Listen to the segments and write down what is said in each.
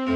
Hello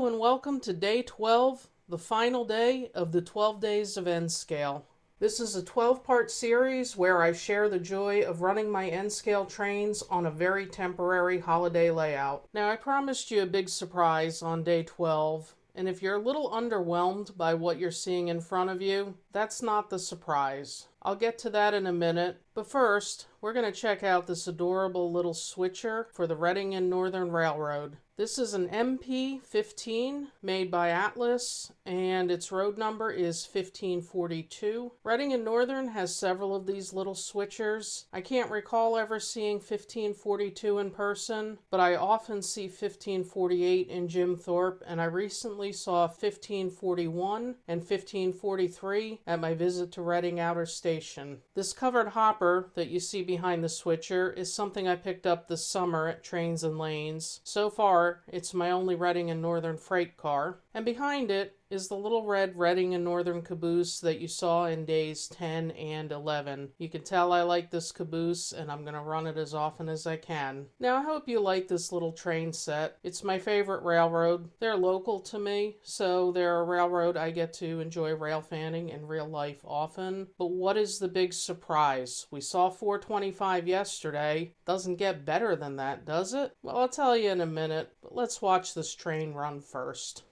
and welcome to day 12, the final day of the 12 days of N-Scale. This is a 12-part series where I share the joy of running my N-Scale trains on a very temporary holiday layout. Now, I promised you a big surprise on day 12, and if you're a little underwhelmed by what you're seeing in front of you, that's not the surprise. I'll get to that in a minute, but first, we're going to check out this adorable little switcher for the Reading and Northern Railroad. This is an MP15 made by Atlas, and its road number is 1542. Reading and Northern has several of these little switchers. I can't recall ever seeing 1542 in person, but I often see 1548 in Jim Thorpe, and I recently saw 1541 and 1543 at my visit to Reading Outer Station. This covered hopper that you see behind the switcher is something I picked up this summer at Trains and Lanes. So far, it's my only Reading and Northern freight car. And behind it is the little red Reading and Northern caboose that you saw in days 10 and 11. You can tell I like this caboose, and I'm going to run it as often as I can. Now, I hope you like this little train set. It's my favorite railroad. They're local to me, so they're a railroad I get to enjoy rail fanning in real life often. But what is the big surprise? We saw 425 yesterday. Doesn't get better than that, does it? Well, I'll tell you in a minute, but let's watch this train run first.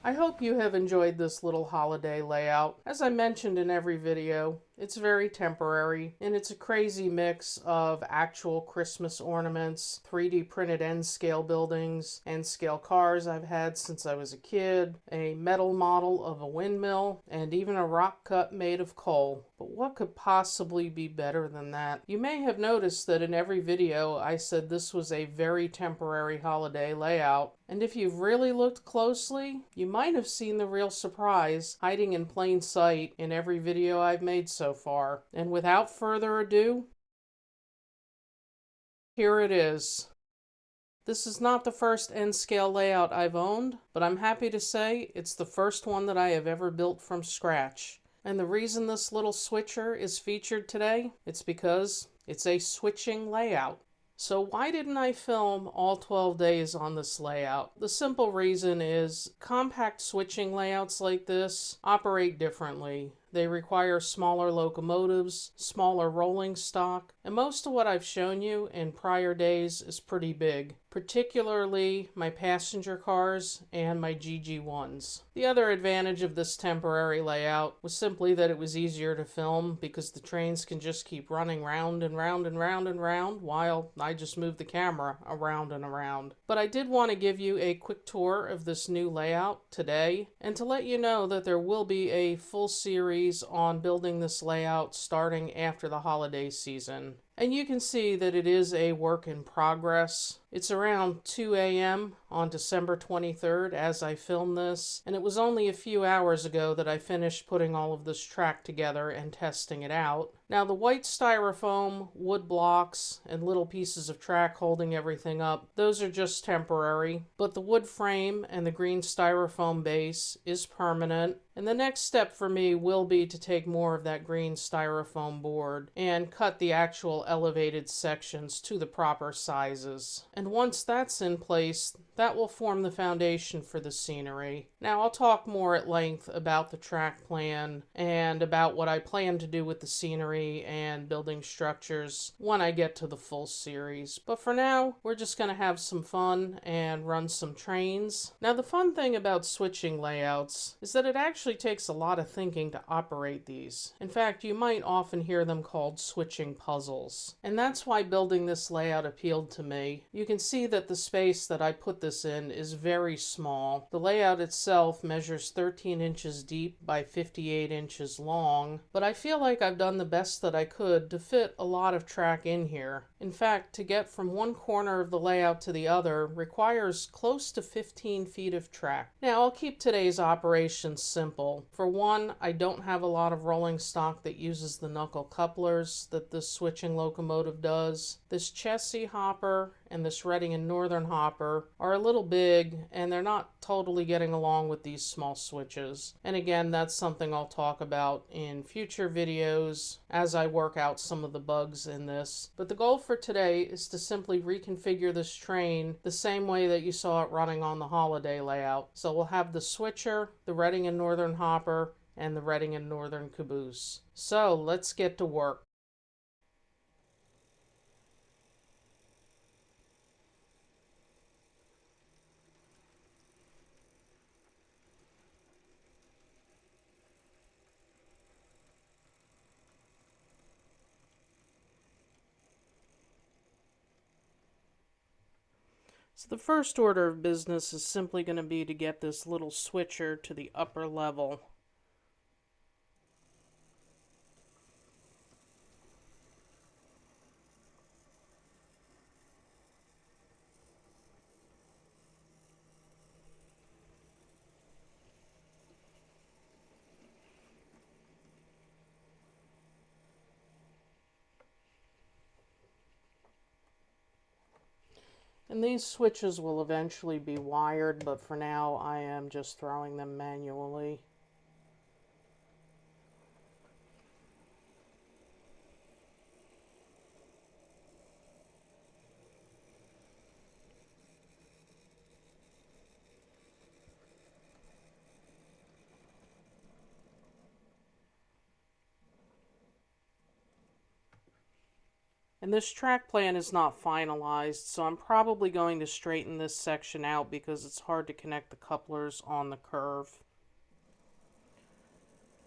I hope you have enjoyed this little holiday layout. As I mentioned in every video, it's very temporary, and it's a crazy mix of actual Christmas ornaments, 3D printed N-scale buildings, N-scale cars I've had since I was a kid, a metal model of a windmill, and even a rock cut made of coal. But what could possibly be better than that? You may have noticed that in every video I said this was a very temporary holiday layout, and if you've really looked closely, you might have seen the real surprise hiding in plain sight in every video I've made so far. And without further ado, here it is. This is not the first N-scale layout I've owned, but I'm happy to say it's the first one that I have ever built from scratch. And the reason this little switcher is featured today, it's because it's a switching layout. So why didn't I film all 12 days on this layout? The simple reason is compact switching layouts like this operate differently. They require smaller locomotives, smaller rolling stock, and most of what I've shown you in prior days is pretty big, particularly my passenger cars and my GG1s. The other advantage of this temporary layout was simply that it was easier to film because the trains can just keep running round and round and round and round while I just move the camera around and around. But I did want to give you a quick tour of this new layout today and to let you know that there will be a full series on building this layout starting after the holiday season. And you can see that it is a work in progress. It's around 2 a.m. on December 23rd as I film this, and it was only a few hours ago that I finished putting all of this track together and testing it out. Now the white styrofoam, wood blocks, and little pieces of track holding everything up, those are just temporary, but the wood frame and the green styrofoam base is permanent. And the next step for me will be to take more of that green styrofoam board and cut the actual elevated sections to the proper sizes. And once that's in place, That will form the foundation for the scenery. Now I'll talk more at length about the track plan and about what I plan to do with the scenery and building structures when I get to the full series. But for now, we're just going to have some fun and run some trains. Now the fun thing about switching layouts is that it actually takes a lot of thinking to operate these. In fact, you might often hear them called switching puzzles. And that's why building this layout appealed to me. You can see that the space that I put this in is very small. The layout itself measures 13 inches deep by 58 inches long, but I feel like I've done the best that I could to fit a lot of track in here. In fact, to get from one corner of the layout to the other requires close to 15 feet of track. Now, I'll keep today's operations simple. For one, I don't have a lot of rolling stock that uses the knuckle couplers that this switching locomotive does. This chassis hopper and this Reading and Northern hopper are a little big, and they're not totally getting along with these small switches. And again, that's something I'll talk about in future videos as I work out some of the bugs in this. But the goal for today is to simply reconfigure this train the same way that you saw it running on the holiday layout. So we'll have the switcher, the Reading and Northern hopper, and the Reading and Northern caboose. So let's get to work. So the first order of business is simply going to be to get this little switcher to the upper level. And these switches will eventually be wired, but for now I am just throwing them manually. And this track plan is not finalized, so I'm probably going to straighten this section out because it's hard to connect the couplers on the curve.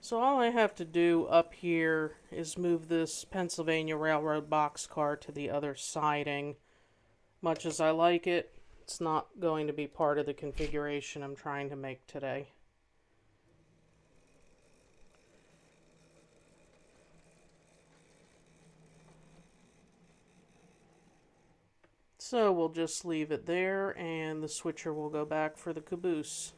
So all I have to do up here is move this Pennsylvania Railroad boxcar to the other siding. Much as I like it, it's not going to be part of the configuration I'm trying to make today. So we'll just leave it there, and the switcher will go back for the caboose.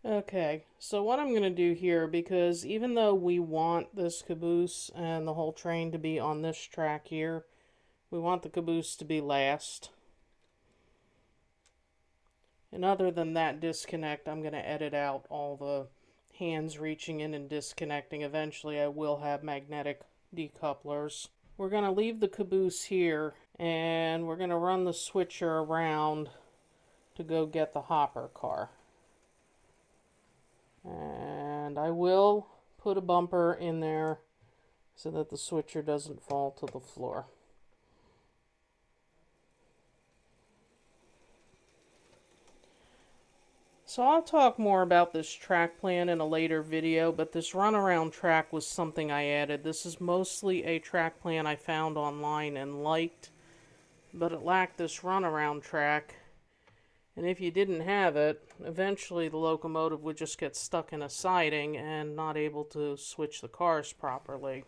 Okay, so what I'm going to do here, because even though we want this caboose and the whole train to be on this track here, we want the caboose to be last. And other than that disconnect, I'm going to edit out all the hands reaching in and disconnecting. Eventually I will have magnetic decouplers. We're going to leave the caboose here and we're going to run the switcher around to go get the hopper car. And I will put a bumper in there so that the switcher doesn't fall to the floor. So I'll talk more about this track plan in a later video, but this runaround track was something I added. This is mostly a track plan I found online and liked, but it lacked this runaround track. And if you didn't have it, eventually the locomotive would just get stuck in a siding and not able to switch the cars properly.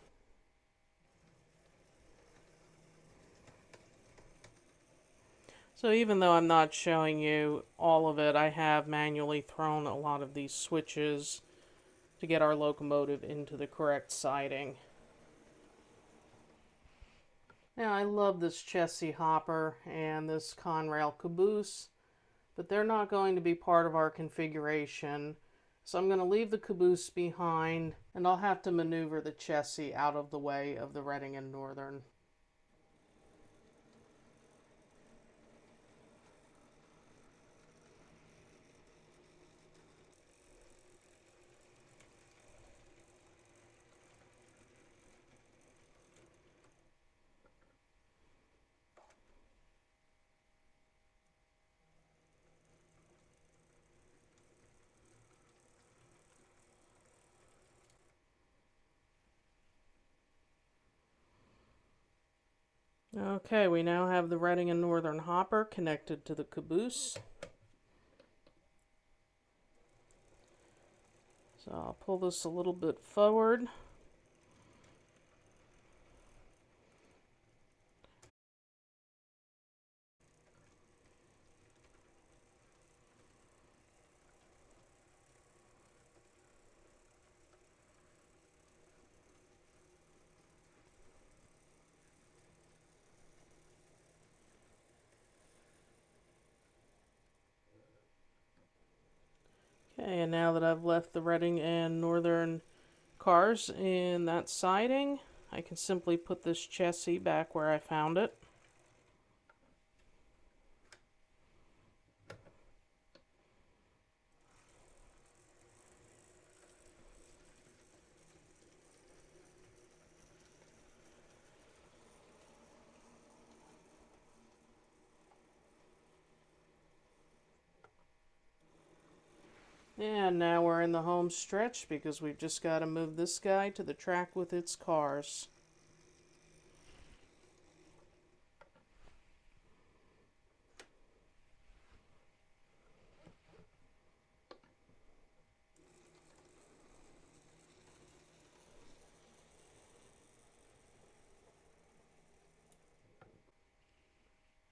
So even though I'm not showing you all of it, I have manually thrown a lot of these switches to get our locomotive into the correct siding. Now I love this chassis hopper and this Conrail caboose, but they're not going to be part of our configuration. So I'm going to leave the caboose behind and I'll have to maneuver the chassis out of the way of the Reading and Northern. Okay, we now have the Reading and Northern hopper connected to the caboose. So I'll pull this a little bit forward. Okay, and now that I've left the Reading and Northern cars in that siding, I can simply put this chassis back where I found it. And now we're in the home stretch because we've just got to move this guy to the track with its cars.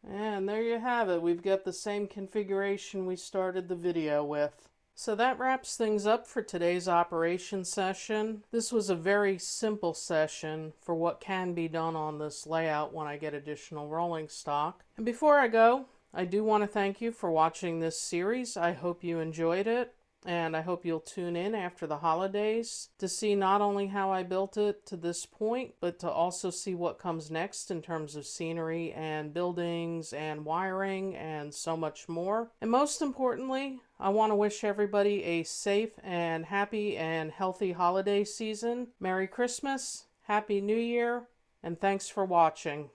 And there you have it. We've got the same configuration we started the video with. So that wraps things up for today's operation session. This was a very simple session for what can be done on this layout when I get additional rolling stock. And before I go, I do want to thank you for watching this series. I hope you enjoyed it. And I hope you'll tune in after the holidays to see not only how I built it to this point, but to also see what comes next in terms of scenery and buildings and wiring and so much more. And most importantly, I want to wish everybody a safe and happy and healthy holiday season. Merry Christmas, Happy New Year, and thanks for watching.